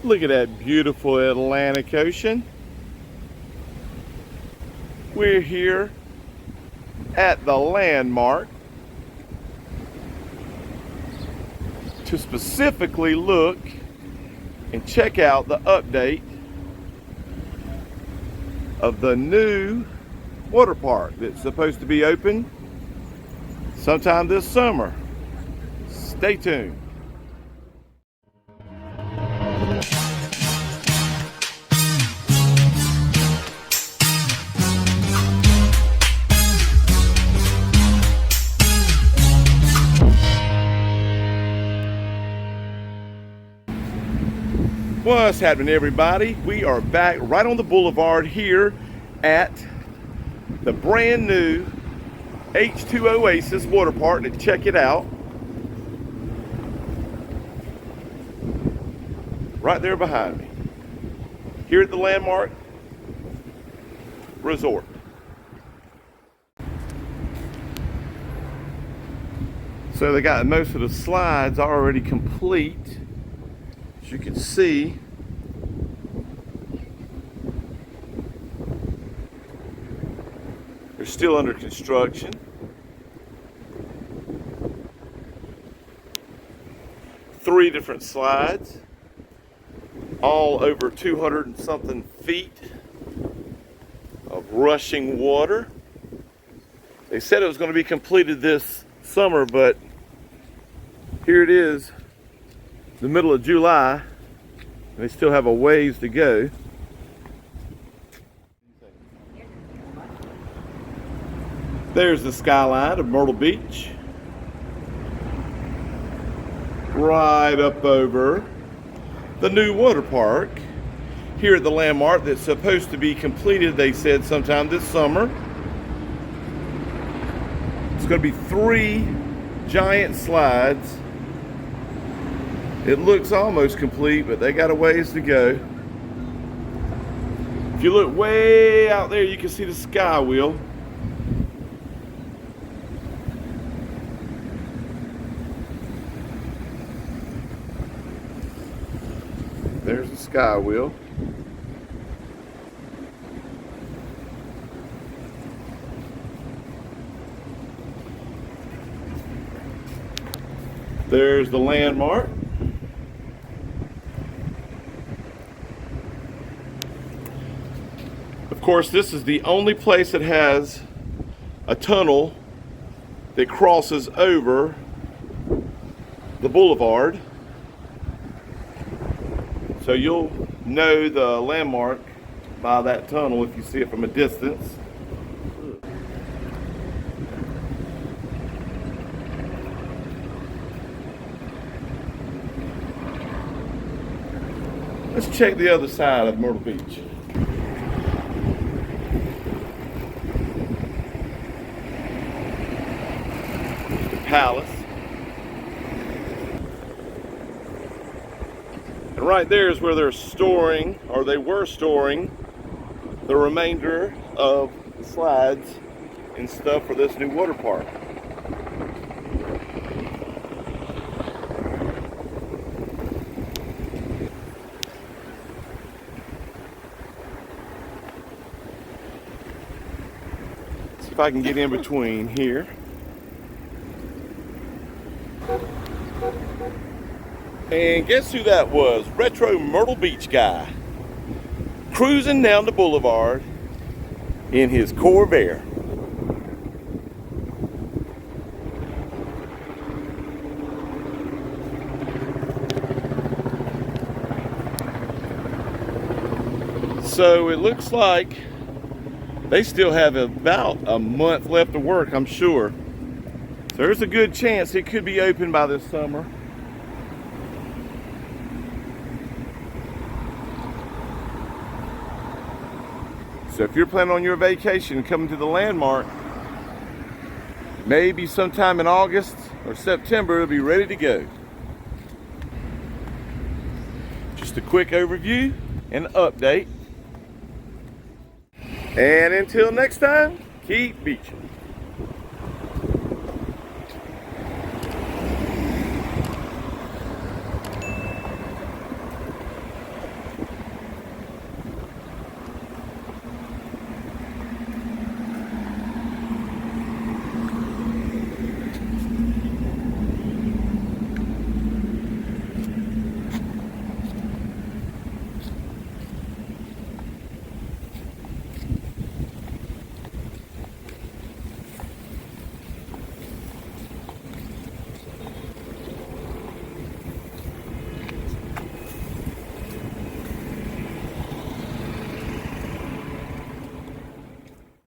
Look at that beautiful Atlantic Ocean. We're here at the landmark to specifically look and check out the update of the new water park that's supposed to be open sometime this summer. Stay tuned. What's happening, everybody? We are back right on the boulevard here at the brand new H2OASIS water park to check it out. Right there behind me. Here at the Landmark Resort. So they got most of the slides already complete. As you can see, they're still under construction. Three different slides, all over 200 and something feet of rushing water. They said it was going to be completed this summer, but here it is, the middle of July, and they still have a ways to go. There's the skyline of Myrtle Beach, right up over the new water park here at the Landmark that's supposed to be completed, they said, sometime this summer. It's going to be 3 giant slides. It looks almost complete, but they got a ways to go. If you look way out there, you can see the sky wheel. There's the sky wheel. There's the Landmark. Of course, this is the only place that has a tunnel that crosses over the boulevard. So you'll know the Landmark by that tunnel if you see it from a distance. Let's check the other side of Myrtle Beach. Palace. And right there is where they're storing, or they were storing, the remainder of the slides and stuff for this new water park. See if I can get in between here. And guess who that was? Retro Myrtle Beach guy. Cruising down the boulevard in his Corvair. So it looks like they still have about a month left to work, I'm sure. So there's a good chance it could be open by this summer. So if you're planning on your vacation coming to the Landmark, maybe sometime in August or September, it'll be ready to go. Just a quick overview and update. And until next time, keep beaching.